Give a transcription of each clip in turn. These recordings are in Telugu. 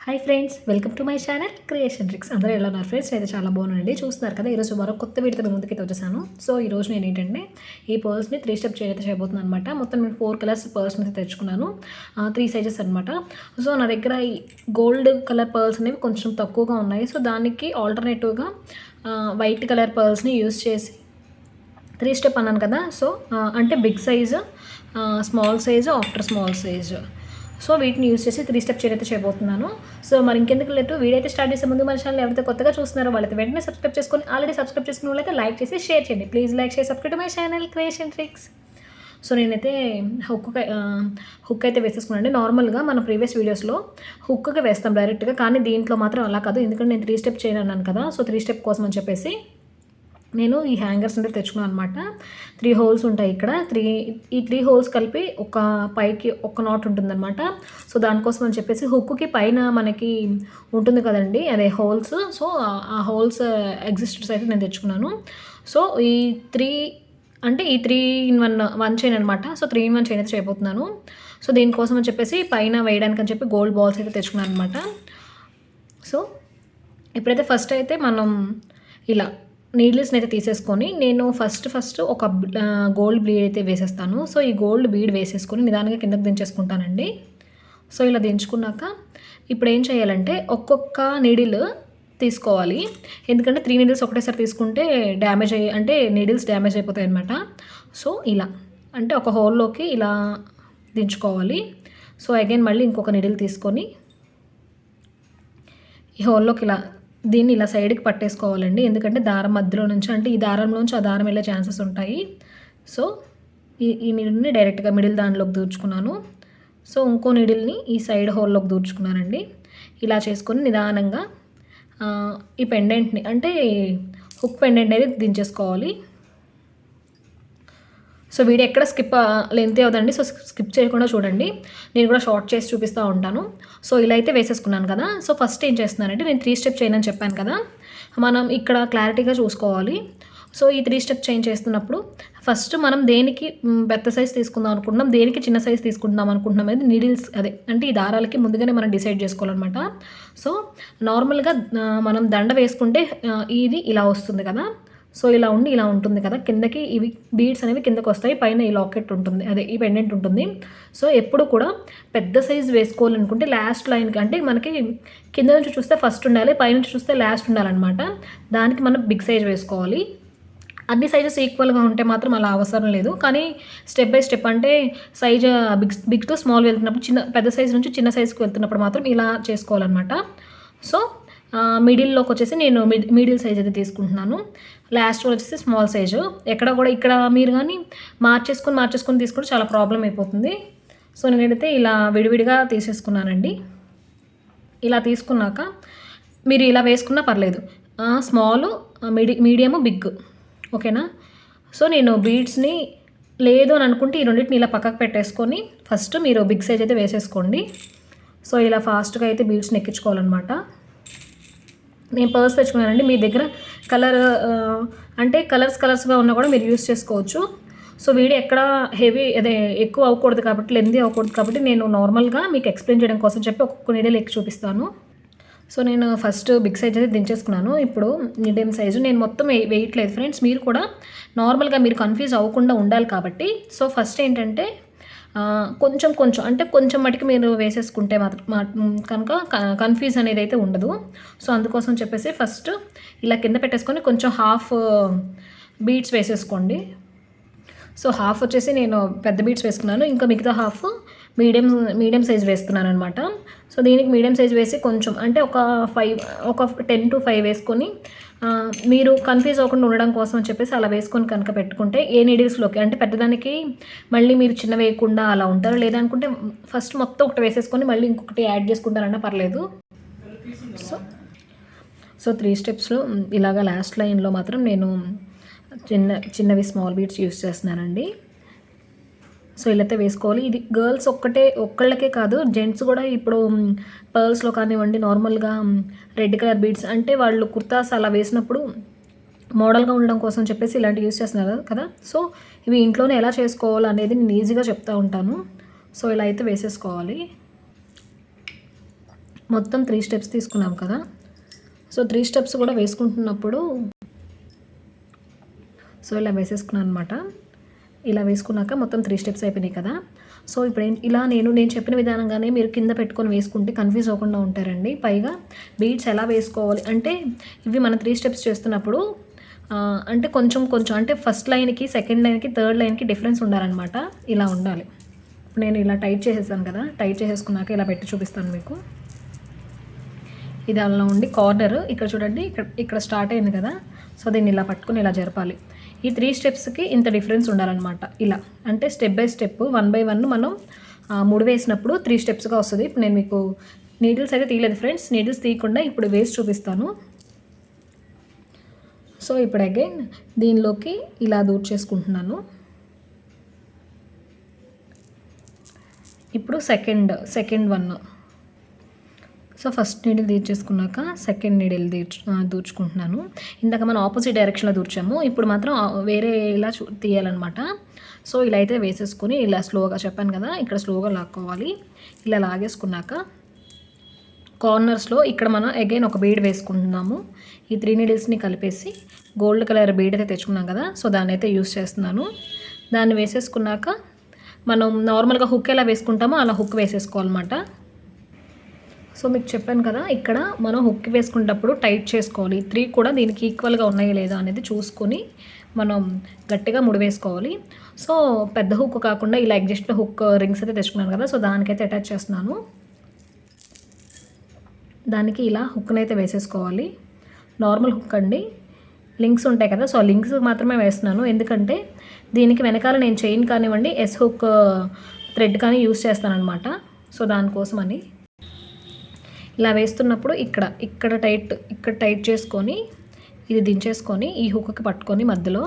Hi friends, welcome to my channel creation tricks. అందరూ ఎలా ఉన్నారు ఫ్రెండ్స్? అయితే చాలా బాగున్నానండి. చూస్తున్నారు కదా, ఈరోజు మరో కొత్త వీడియోతో ముందుకైతే వచ్చేసాను. సో ఈరోజు నేను ఏంటంటే ఈ పర్స్ని 3 స్టెప్ అయితే చేయబోతున్నాను అనమాట. మొత్తం నేను 4 కలర్స్ పర్స్ అయితే తెచ్చుకున్నాను, 3 సైజెస్ అనమాట. సో నా దగ్గర ఈ గోల్డ్ కలర్ పర్ల్స్ అనేవి కొంచెం తక్కువగా ఉన్నాయి. సో దానికి ఆల్టర్నేటివ్గా వైట్ కలర్ పర్ల్స్ని యూస్ చేసి 3 స్టెప్ అన్నాను కదా. సో అంటే big size, small size, after small size. So వీటిని యూస్ చేసి 3 స్టెప్ అయితే చేయబోతున్నాను. సో మరి ఇంకెందుకు లేదు, వీడియో అయితే స్టార్ట్ చేసే ముందు మన ఛానల్ ఎవరైతే కొత్తగా చూస్తున్నారో వాళ్ళైతే వెంటనే సబ్స్క్రైబ్ చేసుకొని, ఆల్రెడీ సబ్స్క్రైబ్ చేసుకున్న వాళ్ళైతే లైక్ చేసి షేర్ చేయండి. ప్లీజ్ లైక్ చేసి subscribe to my channel creation tricks. So నేనైతే హుక్ అయితే వేసేసుకున్నాను. నార్మల్గా మన ప్రీవియస్ వీడియోస్లో హుక్కి వేస్తాం డైరెక్ట్గా, కానీ దీంట్లో మాత్రం అలా కాదు. ఎందుకంటే నేను 3 స్టెప్ చేయను అన్నాను కదా. సో 3 స్టెప్ కోసం అని చెప్పేసి నేను ఈ హ్యాంగర్స్ అంటే తెచ్చుకున్నాను అనమాట. 3 హోల్స్ ఉంటాయి ఇక్కడ. ఈ 3 హోల్స్ కలిపి ఒక పైకి ఒక నాట్ ఉంటుందన్నమాట. సో దానికోసం అని చెప్పేసి హుక్కి పైన మనకి ఉంటుంది కదండి, అదే హోల్స్. సో ఆ హోల్స్ ఎగ్జిస్టర్స్ అయితే నేను తెచ్చుకున్నాను. సో ఈ 3 అంటే ఈ 3-in-1 చైన్ అనమాట. సో 3-in-1 చైన్ అయితే చేయబోతున్నాను. సో దీనికోసం అని చెప్పేసి పైన వేయడానికి అని చెప్పి గోల్డ్ బాల్స్ అయితే తెచ్చుకున్నాను అనమాట. సో ఇప్పుడైతే ఫస్ట్ అయితే మనం ఇలా నీడిల్స్ని అయితే తీసేసుకొని, నేను ఫస్ట్ ఒక గోల్డ్ బీడ్ అయితే వేసేస్తాను. సో ఈ గోల్డ్ బీడ్ వేసేసుకొని నిదానంగా కిందకి దించేసుకుంటానండి. సో ఇలా దించుకున్నాక ఇప్పుడు ఏం చేయాలంటే ఒక్కొక్క నీడిల్ తీసుకోవాలి. ఎందుకంటే 3 నీడిల్స్ ఒకటేసారి తీసుకుంటే అంటే నీడిల్స్ డ్యామేజ్ అయిపోతాయి అనమాట. సో ఇలా అంటే ఒక హోల్లోకి ఇలా దించుకోవాలి. సో అగైన్ మళ్ళీ ఇంకొక నీడిల్ తీసుకొని ఈ హోల్లోకి దీన్ని ఇలా సైడ్కి పట్టేసుకోవాలండి. ఎందుకంటే దారం మధ్యలో నుంచి, అంటే ఈ దారంలోంచి ఆ దారం వెళ్ళే ఛాన్సెస్ ఉంటాయి. సో ఈ నీడిల్ని డైరెక్ట్గా మిడిల్ దానిలోకి దూర్చుకున్నాను. సో ఇంకో నీడిల్ని ఈ సైడ్ హోల్లోకి దూర్చుకున్నానండి. ఇలా చేసుకొని నిదానంగా ఈ పెండెంట్ని, అంటే హుక్ పెండెంట్ అనేది దించేసుకోవాలి. సో వీడియో ఎక్కడ లెంత్ అవుదండి. సో స్కిప్ చేయకుండా చూడండి, నేను కూడా షార్ట్ చేసి చూపిస్తూ ఉంటాను. సో ఇలా అయితే వేసేసుకున్నాను కదా. సో ఫస్ట్ ఏం చేస్తున్నానంటే, నేను 3 స్టెప్ చైన్ అని చెప్పాను కదా, మనం ఇక్కడ క్లారిటీగా చూసుకోవాలి. సో ఈ 3 స్టెప్ చైన్ చేస్తున్నప్పుడు ఫస్ట్ మనం దేనికి పెద్ద సైజ్ తీసుకుందాం అనుకుంటున్నాం, దేనికి చిన్న సైజ్ తీసుకుంటున్నాం అనుకుంటున్నాం అనేది నీడిల్స్ అంటే ఈ దారాలకి ముందుగానే మనం డిసైడ్ చేసుకోవాలన్నమాట. సో నార్మల్గా మనం దండ వేసుకుంటే ఇది ఇలా వస్తుంది కదా. సో ఇలా ఉంటుంది కదా, కిందకి ఇవి బీడ్స్ అనేవి కిందకి వస్తాయి, పైన ఈ లాకెట్ ఉంటుంది, అదే ఈ పెండెంట్ ఉంటుంది. సో ఎప్పుడు కూడా పెద్ద సైజ్ వేసుకోవాలనుకుంటే లాస్ట్ లైన్కి, అంటే మనకి కింద నుంచి చూస్తే ఫస్ట్ ఉండాలి, పైనుంచి చూస్తే లాస్ట్ ఉండాలన్నమాట. దానికి మనం బిగ్ సైజ్ వేసుకోవాలి. అన్ని సైజెస్ ఈక్వల్గా ఉంటే మాత్రం అలా అవసరం లేదు, కానీ స్టెప్ బై స్టెప్ అంటే సైజ్ బిగ్ టు స్మాల్ వెళ్తున్నప్పుడు, పెద్ద సైజ్ నుంచి చిన్న సైజ్కి వెళ్తున్నప్పుడు మాత్రం ఇలా చేసుకోవాలన్నమాట. సో మిడిల్లోకి వచ్చేసి నేను మిడిల్ సైజ్ అయితే తీసుకుంటున్నాను. లాస్ట్ వచ్చేసి స్మాల్ సైజు. ఎక్కడ కూడా ఇక్కడ మీరు కానీ మార్చేసుకొని తీసుకుంటే చాలా ప్రాబ్లం అయిపోతుంది. సో నేనైతే ఇలా విడివిడిగా తీసేసుకున్నానండి. ఇలా తీసుకున్నాక మీరు ఇలా వేసుకున్నా పర్లేదు, స్మాల్, మీడియము, బిగ్, ఓకేనా. సో నేను బీడ్స్ని లేదు అని అనుకుంటే ఈ రెండింటిని ఇలా పక్కకు పెట్టేసుకొని ఫస్ట్ మీరు బిగ్ సైజ్ అయితే వేసేసుకోండి. సో ఇలా ఫాస్ట్గా అయితే బీడ్స్ని ఎక్కించుకోవాలన్నమాట. నేను పర్స్ తెచ్చుకున్నానండి. మీ దగ్గర కలర్ అంటే కలర్స్గా ఉన్నా కూడా మీరు యూస్ చేసుకోవచ్చు. సో వీడియో ఎక్కడ ఎక్కువ అవ్వకూడదు కాబట్టి, లెంతీ అవ్వకూడదు కాబట్టి నేను నార్మల్గా మీకు ఎక్స్ప్లెయిన్ చేయడం కోసం చెప్పి ఒక్కొక్క నీడిల్ ఎక్కి చూపిస్తాను. సో నేను ఫస్ట్ బిగ్ సైజ్ అయితే దించేసుకున్నాను. ఇప్పుడు మీడియం సైజు నేను మొత్తం వేయట్లేదు ఫ్రెండ్స్. మీరు కూడా నార్మల్గా మీరు కన్ఫ్యూజ్ అవ్వకుండా ఉండాలి కాబట్టి, సో ఫస్ట్ ఏంటంటే కొంచెం అంటే కొంచెం మటుకు మీరు వేసేసుకుంటే మాత్రం కనుక కన్ఫ్యూజ్ అనేది అయితే ఉండదు. సో అందుకోసం చెప్పేసి ఫస్ట్ ఇలా కింద పెట్టేసుకొని కొంచెం హాఫ్ బీడ్స్ వేసేసుకోండి. సో హాఫ్ వచ్చేసి నేను పెద్ద బీడ్స్ వేసుకున్నాను, ఇంకా మిగతా హాఫ్ మీడియం సైజ్ వేస్తున్నాను అనమాట. సో దీనికి మీడియం సైజ్ వేసి కొంచెం అంటే ఒక 10 to 5 వేసుకొని, మీరు కన్ఫ్యూజ్ అవ్వకుండా ఉండడం కోసం అని చెప్పేసి అలా వేసుకొని కనుక పెట్టుకుంటే ఏ నీడిల్స్లోకి, అంటే పెద్దదానికి మళ్ళీ మీరు చిన్న వేయకుండా అలా ఉంటారు. లేదనుకుంటే ఫస్ట్ మొత్తం ఒకటి వేసేసుకొని మళ్ళీ ఇంకొకటి యాడ్ చేసుకుంటారన్నా పర్లేదు. సో 3 స్టెప్స్లో ఇలాగా లాస్ట్ లైన్లో మాత్రం నేను చిన్నవి స్మాల్ బీడ్స్ యూస్ చేస్తున్నానండి. సో ఇలా అయితే వేసుకోవాలి. ఇది గర్ల్స్ ఒక్కళ్ళకే కాదు, జెంట్స్ కూడా ఇప్పుడు పర్ల్స్లో కానివ్వండి, నార్మల్గా రెడ్ కలర్ బీడ్స్ అంటే వాళ్ళు కుర్తాస్ అలా వేసినప్పుడు మోడల్గా ఉండడం కోసం చెప్పేసి ఇలాంటివి యూస్ చేస్తున్నారు కదా. సో ఇవి ఇంట్లోనే ఎలా చేసుకోవాలి అనేది నేను ఈజీగా చెప్తూ ఉంటాను. సో ఇలా అయితే వేసేసుకోవాలి. మొత్తం 3 స్టెప్స్ తీసుకున్నాం కదా. సో 3 స్టెప్స్ కూడా వేసుకుంటున్నప్పుడు సో ఇలా వేసేసుకున్నాను అనమాట. ఇలా వేసుకున్నాక మొత్తం 3 స్టెప్స్ అయిపోయినాయి కదా. సో ఇప్పుడు ఇలా నేను చెప్పిన విధానంగానే మీరు కింద పెట్టుకొని వేసుకుంటే కన్ఫ్యూజ్ అవ్వకుండా ఉంటారండి. పైగా బీడ్స్ ఎలా వేసుకోవాలి అంటే ఇవి మనం 3 స్టెప్స్ చేస్తున్నప్పుడు అంటే కొంచెం అంటే ఫస్ట్ లైన్కి, సెకండ్ లైన్కి, థర్డ్ లైన్కి డిఫరెన్స్ ఉండాలన్నమాట. ఇలా ఉండాలి. నేను ఇలా టైట్ చేసేసాను కదా. టైట్ చేసేసుకున్నాక ఇలా పెట్టి చూపిస్తాను మీకు. ఇది అలా ఉండి కార్నర్ ఇక్కడ చూడండి, ఇక్కడ స్టార్ట్ అయింది కదా. సో దీన్ని ఇలా పట్టుకుని ఇలా జరపాలి. ఈ 3 స్టెప్స్కి ఇంత డిఫరెన్స్ ఉండాలన్నమాట. ఇలా అంటే స్టెప్ బై స్టెప్ 1 బై 1 మనం 3 వేసినప్పుడు 3 స్టెప్స్గా వస్తుంది. ఇప్పుడు నేను మీకు నీడిల్స్ అయితే తీయలేదు ఫ్రెండ్స్. నీడిల్స్ తీయకుండా ఇప్పుడు వేసి చూపిస్తాను. సో ఇప్పుడు అగైన్ దీనిలోకి ఇలా దూర్ చేసుకుంటున్నాను. ఇప్పుడు సెకండ్ 1. సో ఫస్ట్ నీడిల్ దూర్చేసుకున్నాక సెకండ్ నీడిల్ దూర్చుకుంటున్నాను. ఇందాక మనం ఆపోజిట్ డైరెక్షన్లో దూర్చాము, ఇప్పుడు మాత్రం వేరే ఇలా తీయాలన్నమాట. సో ఇలా అయితే వేసేసుకొని ఇలా స్లోగా చెప్పాను కదా, ఇక్కడ స్లోగా లాక్కోవాలి. ఇలా లాగేసుకున్నాక కార్నర్స్లో ఇక్కడ మనం అగైన్ ఒక బీడ్ వేసుకుంటున్నాము. ఈ 3 నీడిల్స్ని కలిపేసి గోల్డ్ కలర్ బీడ్ అయితే తెచ్చుకున్నాం కదా. సో దాన్ని అయితే యూస్ చేస్తున్నాను. దాన్ని వేసేసుకున్నాక మనం నార్మల్గా హుక్ ఎలా వేసుకుంటామో అలా హుక్ వేసేసుకోవాలన్నమాట. సో మీకు చెప్పాను కదా, ఇక్కడ మనం హుక్ వేసుకునేటప్పుడు టైట్ చేసుకోవాలి. 3 కూడా దీనికి ఈక్వల్గా ఉన్నాయో లేదా అనేది చూసుకొని మనం గట్టిగా ముడివేసుకోవాలి. సో పెద్ద హుక్ కాకుండా ఇలా ఎగ్జిస్ట్లో హుక్ రింగ్స్ అయితే తెచ్చుకున్నాను కదా. సో దానికైతే అటాచ్ చేస్తున్నాను. దానికి ఇలా హుక్ని అయితే వేసేసుకోవాలి. నార్మల్ హుక్ అండి, లింక్స్ ఉంటాయి కదా. సో లింక్స్ మాత్రమే వేస్తున్నాను, ఎందుకంటే దీనికి వెనకాల నేను చైన్ కానివ్వండి, ఎస్ హుక్ థ్రెడ్ కానీ యూస్ చేస్తానన్నమాట. సో దానికోసమని ఇలా వేస్తున్నప్పుడు ఇక్కడ టైట్ చేసుకొని ఇది దించేసుకొని ఈ హుక్కి పట్టుకొని మధ్యలో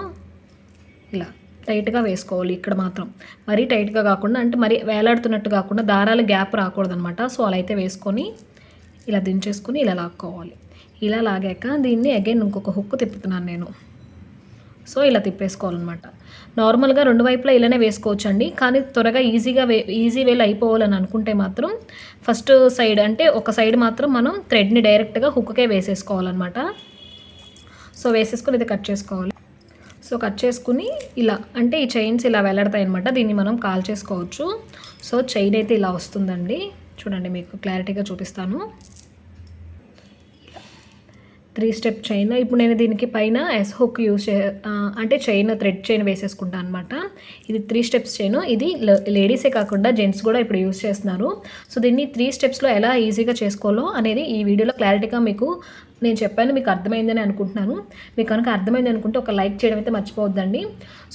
ఇలా టైట్గా వేసుకోవాలి. ఇక్కడ మాత్రం మరీ టైట్గా కాకుండా, అంటే మరీ వేలాడుతున్నట్టు కాకుండా, దారాలు గ్యాప్ రాకూడదనమాట. సో అలా అయితే వేసుకొని ఇలా దించేసుకొని ఇలా లాక్కోవాలి. ఇలా లాగాక దీన్ని అగైన్ ఇంకొక హుక్ తిప్పుతున్నాను నేను. సో ఇలా తిప్పేసుకోవాలన్నమాట. నార్మల్గా 2 వైపులా ఇలానే వేసుకోవచ్చండి, కానీ త్వరగా ఈజీ వేలో అయిపోవాలని అనుకుంటే మాత్రం ఫస్ట్ సైడ్ అంటే ఒక సైడ్ మాత్రం మనం థ్రెడ్ని డైరెక్ట్గా హుక్కే వేసేసుకోవాలన్నమాట. సో వేసేసుకొని ఇది కట్ చేసుకోవాలి. సో కట్ చేసుకుని ఇలా అంటే ఈ చైన్స్ ఇలా వెళ్లాడతాయి అనమాట. దీన్ని మనం కాల్ చేసుకోవచ్చు. సో చైన్ అయితే ఇలా వస్తుందండి. చూడండి మీకు క్లారిటీగా చూపిస్తాను. 3 స్టెప్ చైన్. ఇప్పుడు నేను దీనికి పైన ఎస్ హుక్ అంటే థ్రెడ్ చైన్ వేసేసుకుంటాను అనమాట. ఇది 3 స్టెప్స్ చైన్. ఇది లేడీసే కాకుండా జెంట్స్ కూడా ఇప్పుడు యూస్ చేస్తున్నారు. సో దీన్ని 3 స్టెప్స్లో ఎలా ఈజీగా చేసుకోవాలో అనేది ఈ వీడియోలో క్లారిటీగా మీకు నేను చెప్పాను. మీకు అర్థమైందని అనుకుంటున్నాను. మీకు కనుక అర్థమైంది అనుకుంటే ఒక లైక్ చేయడం అయితే మర్చిపోవద్దండి.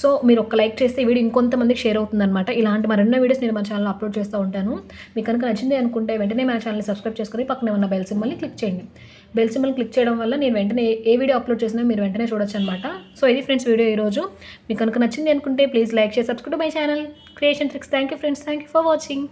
సో మీరు ఒక లైక్ చేస్తే ఈ వీడియో ఇంకొంతమందికి షేర్ అవుతుందన్నమాట. ఇలాంటి మరెన్నో వీడియోస్ నేను మన ఛానల్లో అప్లోడ్ చేస్తూ ఉంటాను. మీకు కనుక నచ్చింది అనుకుంటే వెంటనే మన ఛానల్ని సబ్స్క్రైబ్ చేసుకొని పక్కనే ఉన్న బెల్ సింబల్ని క్లిక్ చేయండి. బెల్ సింబల్ క్లిక్ చేయడం వల్ల నేను వెంటనే ఏ వీడియో అప్లోడ్ చేసినా మీరు వెంటనే చూడొచ్చు అనమాట. సో ఇది ఫ్రెండ్స్ వీడియో ఈరోజు. మీకు కనుక నచ్చింది అనుకుంటే ప్లీజ్ లైక్ చేసి subscribe my channel creation tricks. Thank you friends. Thank you for watching.